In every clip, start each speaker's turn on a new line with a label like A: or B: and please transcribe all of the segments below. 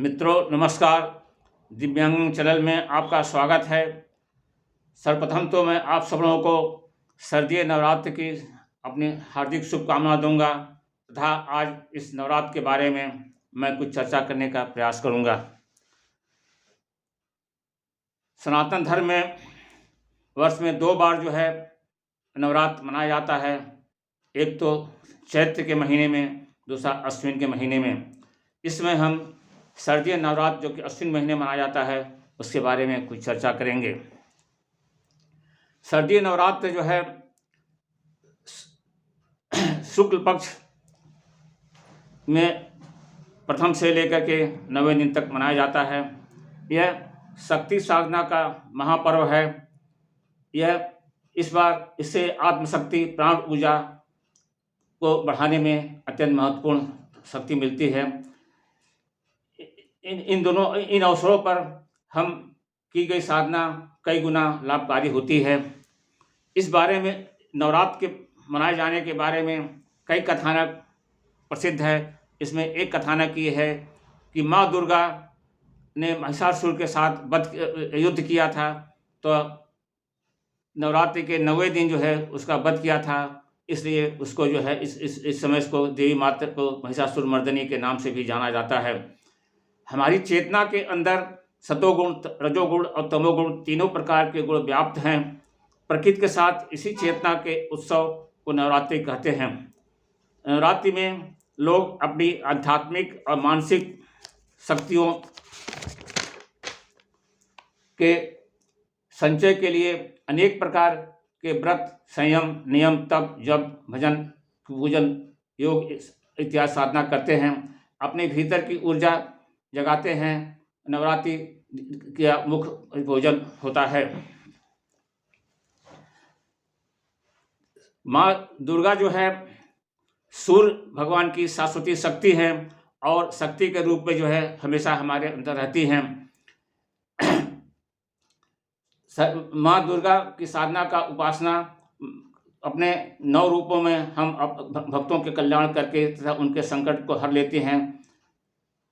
A: मित्रों नमस्कार। दिव्यांग चैनल में आपका स्वागत है। सर्वप्रथम तो मैं आप सब लोगों को शारदीय नवरात्र की अपनी हार्दिक शुभकामनाएं दूंगा तथा आज इस नवरात्र के बारे में मैं कुछ चर्चा करने का प्रयास करूंगा। सनातन धर्म में वर्ष में 2 बार जो है नवरात्र मनाया जाता है। एक तो चैत्र के महीने में, दूसरा अश्विन के महीने में। इसमें हम शारदीय नवरात्र जो कि अश्विन महीने मनाया जाता है उसके बारे में कुछ चर्चा करेंगे। शारदीय नवरात्र जो है शुक्ल पक्ष में प्रथम से लेकर के 9वें दिन तक मनाया जाता है। यह शक्ति साधना का महापर्व है। यह इस बार इससे आत्मशक्ति प्राण ऊर्जा को बढ़ाने में अत्यंत महत्वपूर्ण शक्ति मिलती है। इन अवसरों पर हम की गई साधना कई गुना लाभकारी होती है। इस बारे में नवरात्र के मनाए जाने के बारे में कई कथानक प्रसिद्ध है। इसमें एक कथानक ये है कि माँ दुर्गा ने महिषासुर के साथ युद्ध किया था, तो नवरात्रि के 9वें दिन जो है उसका वध किया था। इसलिए उसको जो है इस समय इसको देवी माता को महिषासुर मर्दिनी के नाम से भी जाना जाता है। हमारी चेतना के अंदर सतोगुण, रजोगुण और तमोगुण तीनों प्रकार के गुण व्याप्त हैं। प्रकृति के साथ इसी चेतना के उत्सव को नवरात्रि कहते हैं। नवरात्रि में लोग अपनी आध्यात्मिक और मानसिक शक्तियों के संचय के लिए अनेक प्रकार के व्रत, संयम, नियम, तप, जप, भजन, पूजन, योग इत्यादि साधना करते हैं। अपने भीतर की ऊर्जा जगाते हैं। नवरात्रि का मुख्य भोजन होता है। माँ दुर्गा जो है सूर्य भगवान की शाश्वती शक्ति है और शक्ति के रूप में जो है हमेशा हमारे अंदर रहती हैं। माँ दुर्गा की साधना का उपासना अपने 9 रूपों में हम भक्तों के कल्याण करके तथा उनके संकट को हर लेते हैं।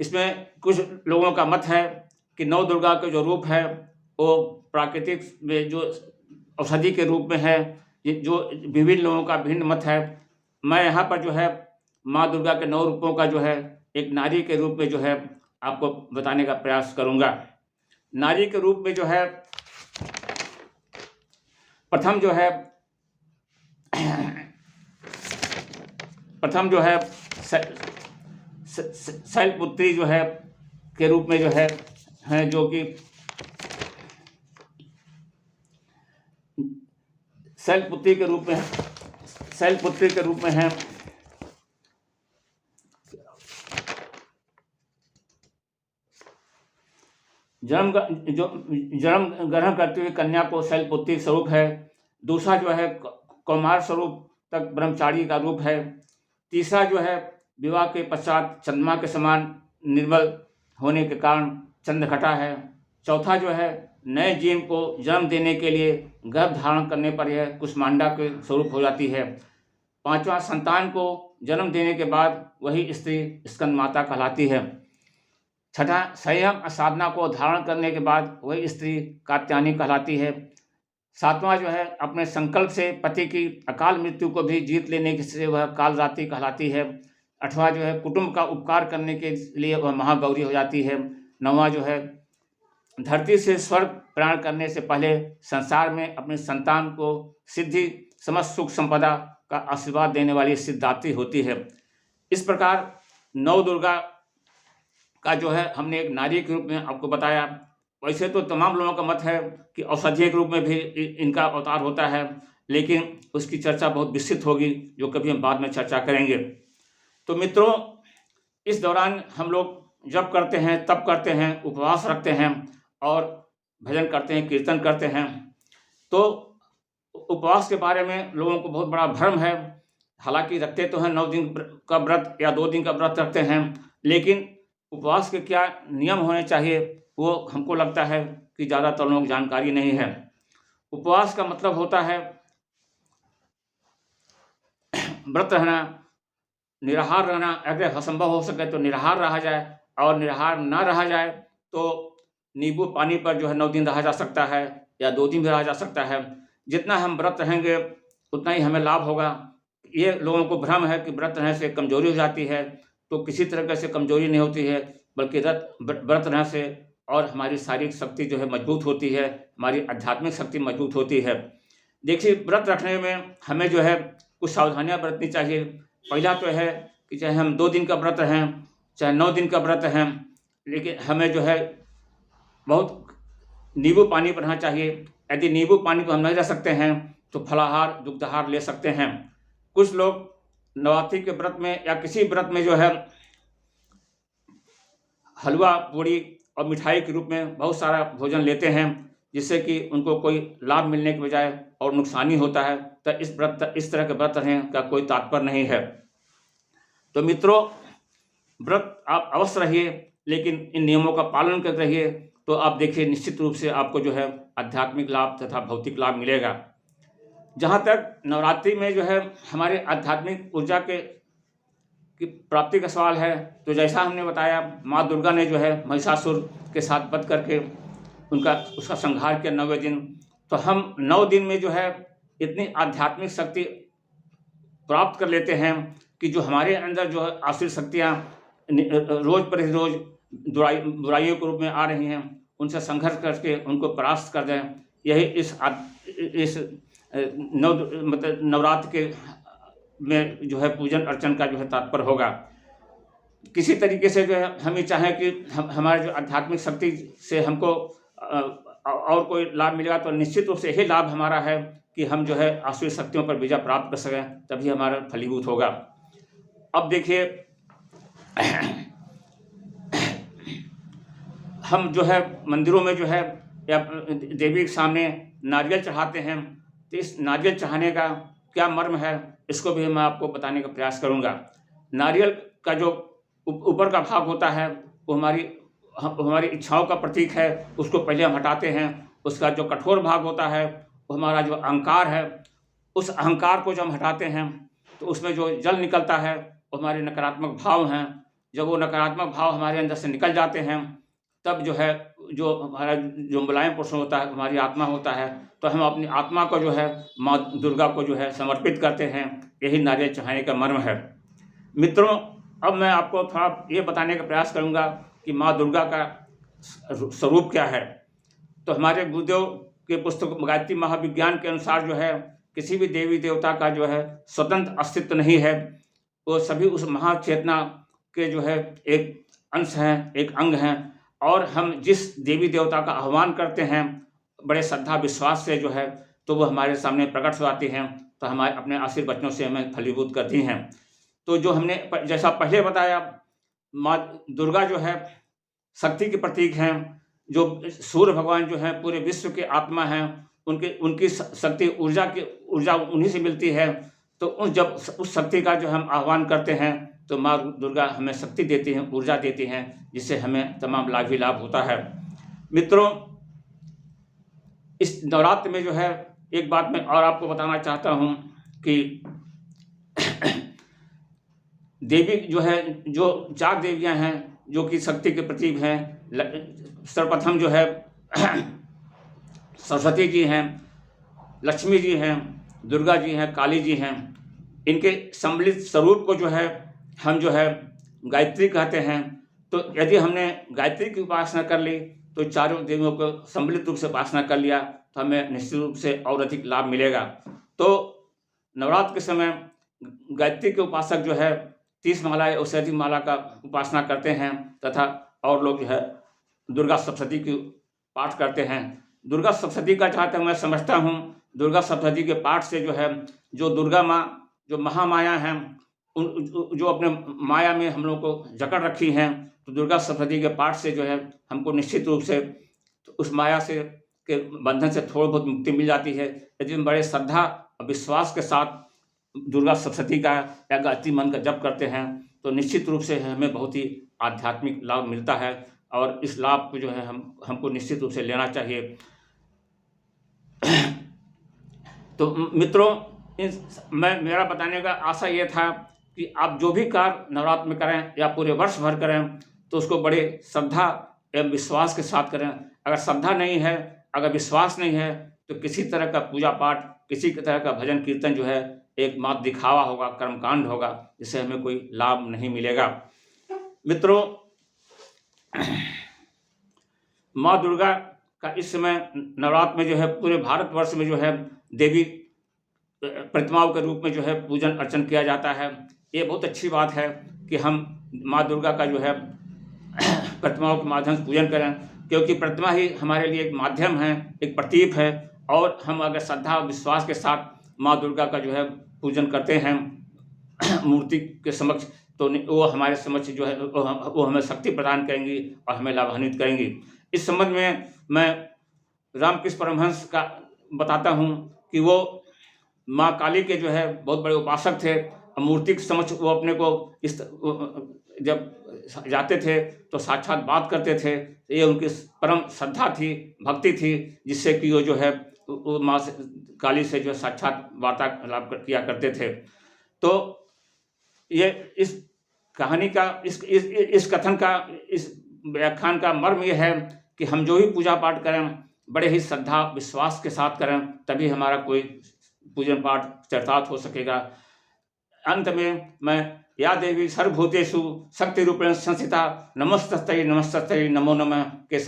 A: इसमें कुछ लोगों का मत है कि 9 दुर्गा के जो रूप है वो प्राकृतिक में जो औषधि के रूप में है। जो विभिन्न लोगों का भिन्न मत है। मैं यहाँ पर जो है माँ दुर्गा के 9 रूपों का जो है एक नारी के रूप में जो है आपको बताने का प्रयास करूँगा। नारी के रूप में जो है प्रथम जो है शैलपुत्री जो है के रूप में जो है जो कि शैलपुत्री के रूप में है। जन्म ग्रहण करते हुए कन्या को शैलपुत्री स्वरूप है। दूसरा जो है कौमार स्वरूप तक ब्रह्मचारी का रूप है। तीसरा जो है विवाह के पश्चात चंद्रमा के समान निर्मल होने के कारण चंद्रघटा है। चौथा जो है नए जीव को जन्म देने के लिए गर्भ धारण करने पर यह कुष्मांडा के स्वरूप हो जाती है। पांचवा संतान को जन्म देने के बाद वही स्त्री स्कंद माता कहलाती है। छठा संयम साधना को धारण करने के बाद वही स्त्री कात्यायनी कहलाती है। सातवां जो है अपने संकल्प से पति की अकाल मृत्यु को भी जीत लेने से वह कालरात्रि कहलाती है। 8वां जो है कुटुंब का उपकार करने के लिए वह महागौरी हो जाती है। 9वां जो है धरती से स्वर्ग प्रयाण करने से पहले संसार में अपने संतान को सिद्धि, समस्त सुख संपदा का आशीर्वाद देने वाली सिद्धात्री होती है। इस प्रकार 9 दुर्गा का जो है हमने एक नारी के रूप में आपको बताया। वैसे तो तमाम लोगों का मत है कि औषधीय के रूप में भी इनका अवतार होता है, लेकिन उसकी चर्चा बहुत विस्तृत होगी जो कभी हम बाद में चर्चा करेंगे। तो मित्रों, इस दौरान हम लोग जप करते हैं, तप करते हैं, उपवास रखते हैं और भजन करते हैं, कीर्तन करते हैं। तो उपवास के बारे में लोगों को बहुत बड़ा भ्रम है। हालांकि रखते तो हैं 9 दिन का व्रत या 2 दिन का व्रत रखते हैं, लेकिन उपवास के क्या नियम होने चाहिए वो हमको लगता है कि ज़्यादातर लोगों को जानकारी नहीं है। उपवास का मतलब होता है व्रत रहना, निराहार रहना। अगर असंभव हो सके तो निराहार रहा जाए और निराहार ना रहा जाए तो नींबू पानी पर जो है 9 दिन रहा जा सकता है या 2 दिन भी रहा जा सकता है। जितना हम व्रत रहेंगे उतना ही हमें लाभ होगा। ये लोगों को भ्रम है कि व्रत रहने से कमजोरी हो जाती है, तो किसी तरह से कमजोरी नहीं होती है, बल्कि व्रत रहने से और हमारी शारीरिक शक्ति जो है मजबूत होती है, हमारी आध्यात्मिक शक्ति मजबूत होती है। देखिए, व्रत रखने में हमें जो है कुछ सावधानियां बरतनी चाहिए। पहला तो है कि चाहे हम 2 दिन का व्रत रहें, चाहे 9 दिन का व्रत हैं, लेकिन हमें जो है बहुत नींबू पानी पीना चाहिए। यदि नींबू पानी को हम नहीं रह सकते हैं तो फलाहार, दुग्धाहार ले सकते हैं। कुछ लोग नवरात्रि के व्रत में या किसी व्रत में जो है हलवा, पूड़ी और मिठाई के रूप में बहुत सारा भोजन लेते हैं, जिससे कि उनको कोई लाभ मिलने के बजाय और नुकसानी होता है। तो इस तरह के व्रत रहने का कोई तात्पर्य नहीं है। तो मित्रों, व्रत आप अवश्य रहिए, लेकिन इन नियमों का पालन करते रहिए, तो आप देखिए निश्चित रूप से आपको जो है आध्यात्मिक लाभ तथा भौतिक लाभ मिलेगा। जहाँ तक नवरात्रि में जो है हमारे आध्यात्मिक ऊर्जा की प्राप्ति का सवाल है, तो जैसा हमने बताया, माँ दुर्गा ने जो है महिषासुर के साथ वध करके उसका संहार किया 9वें दिन। तो हम 9 दिन में जो है इतनी आध्यात्मिक शक्ति प्राप्त कर लेते हैं कि जो हमारे अंदर जो है आसुरी शक्तियाँ रोज प्रतिरोज बुराइयों के रूप में आ रही हैं, उनसे संघर्ष करके उनको परास्त कर दें। यही इस नवरात्र के में जो है पूजन अर्चन का जो है तात्पर्य होगा। किसी तरीके से जो है हम ये चाहें कि हमारे जो आध्यात्मिक शक्ति से हमको और कोई लाभ मिलेगा, तो निश्चित रूप से यही लाभ हमारा है कि हम जो है आसुरी शक्तियों पर विजय प्राप्त कर सकें, तभी हमारा फलीभूत होगा। अब देखिए, हम जो है मंदिरों में जो है या देवी के सामने नारियल चढ़ाते हैं, तो इस नारियल चढ़ाने का क्या मर्म है, इसको भी मैं आपको बताने का प्रयास करूंगा। नारियल का जो ऊपर का भाग होता है वो हमारी इच्छाओं का प्रतीक है, उसको पहले हम हटाते हैं। उसका जो कठोर भाग होता है वो हमारा जो अहंकार है, उस अहंकार को जब हम हटाते हैं तो उसमें जो जल निकलता है वो हमारे नकारात्मक भाव हैं। जब वो नकारात्मक भाव हमारे अंदर से निकल जाते हैं, तब जो है जो हमारा जो मुलायम पोषण होता है, हमारी आत्मा होता है, तो हम अपनी आत्मा को जो है माँ दुर्गा को जो है समर्पित करते हैं। यही नारियल चढ़ाने का मर्म है। मित्रों, अब मैं आपको थोड़ा ये बताने का प्रयास करूंगा कि माँ दुर्गा का स्वरूप क्या है। तो हमारे गुरुदेव के पुस्तक गायत्री महाविज्ञान के अनुसार जो है किसी भी देवी देवता का जो है स्वतंत्र अस्तित्व नहीं है। वो सभी उस महाचेतना के जो है एक अंश हैं, एक अंग हैं। और हम जिस देवी देवता का आह्वान करते हैं बड़े श्रद्धा विश्वास से जो है, तो वो हमारे सामने प्रकट हो आती हैं, तो हमारे अपने आशीर्वचनों से हमें फलीभूत करती हैं। तो जो हमने जैसा पहले बताया, माँ दुर्गा जो है शक्ति के प्रतीक हैं। जो सूर्य भगवान जो है पूरे विश्व के आत्मा हैं, उनकी शक्ति ऊर्जा उन्हीं से मिलती है। तो जब उस शक्ति का जो हम आह्वान करते हैं तो माँ दुर्गा हमें शक्ति देती हैं, ऊर्जा देती हैं, जिससे हमें तमाम लाभ ही लाभ होता है। मित्रों, इस नवरात्र में जो है एक बात मैं और आपको बताना चाहता हूँ कि देवी जो है, जो 4 देवियाँ हैं जो कि शक्ति के प्रतीक हैं। सर्वप्रथम जो है सरस्वती जी हैं, लक्ष्मी जी हैं, दुर्गा जी हैं, काली जी हैं। इनके सम्मिलित स्वरूप को जो है हम जो है गायत्री कहते हैं। तो यदि हमने गायत्री की उपासना कर ली तो चारों देवियों को सम्मिलित रूप से उपासना कर लिया तो हमें निश्चित रूप से और अधिक लाभ मिलेगा। तो नवरात्र के समय गायत्री के उपासक जो है 30 माला या उससे अधिक माला का उपासना करते हैं, तथा और लोग जो है दुर्गा सप्तशती की पाठ करते हैं। दुर्गा सप्तशती का जहाँ तक मैं समझता हूँ, दुर्गा सप्तशती के पाठ से जो है जो दुर्गा माँ जो महामाया हैं, जो अपने माया में हम लोग को जकड़ रखी हैं, तो दुर्गा सप्तशती के पाठ से जो है हमको निश्चित रूप से उस माया से के बंधन से थोड़ी बहुत मुक्ति मिल जाती है। यदि हम बड़े श्रद्धा और विश्वास के साथ दुर्गा सप्तशती का या गायत्री मंत्र का जप करते हैं तो निश्चित रूप से हमें बहुत ही आध्यात्मिक लाभ मिलता है, और इस लाभ को जो है हमको निश्चित रूप से लेना चाहिए। तो मित्रों, मेरा बताने का आशा ये था कि आप जो भी कार्य नवरात्र में करें या पूरे वर्ष भर करें, तो उसको बड़े श्रद्धा एवं विश्वास के साथ करें। अगर श्रद्धा नहीं है, अगर विश्वास नहीं है, तो किसी तरह का पूजा पाठ, किसी तरह का भजन कीर्तन जो है एक मात्र दिखावा होगा, कर्मकांड होगा, जिससे हमें कोई लाभ नहीं मिलेगा। मित्रों, माँ दुर्गा का इस समय नवरात्र में जो है पूरे भारतवर्ष में जो है देवी प्रतिमाओं के रूप में जो है पूजन अर्चन किया जाता है। ये बहुत अच्छी बात है कि हम माँ दुर्गा का जो है प्रतिमाओं के माध्यम से पूजन करें, क्योंकि प्रतिमा ही हमारे लिए एक माध्यम है, एक प्रतीक है। और हम अगर श्रद्धा और विश्वास के साथ माँ दुर्गा का जो है पूजन करते हैं मूर्ति के समक्ष, तो वो हमारे समक्ष जो है वो हमें शक्ति प्रदान करेंगी और हमें लाभान्वित करेंगी। इस संबंध में मैं रामकृष्ण परमहंस का बताता हूँ कि वो माँ काली के जो है बहुत बड़े उपासक थे। मूर्ति के समक्ष वो अपने को जब जाते थे तो साक्षात बात करते थे। ये उनकी परम श्रद्धा थी, भक्ति थी, जिससे कि वो जो है वो माँ काली से जो साक्षात वार्तालाप किया करते थे। तो ये इस कहानी का, इस कथन का, इस व्याख्यान का मर्म ये है कि हम जो भी पूजा पाठ करें बड़े ही श्रद्धा विश्वास के साथ करें, तभी हमारा कोई पूजन पाठ चरितार्थ हो सकेगा। अंत में मैं या देवी सर्वभूतेषु शक्ति रूपेण संस्थिता नमस्तस्यै नमस्तस्यै नमो नमः के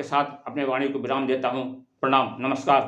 A: साथ अपने वाणी को विराम देता हूँ। प्रणाम, नमस्कार।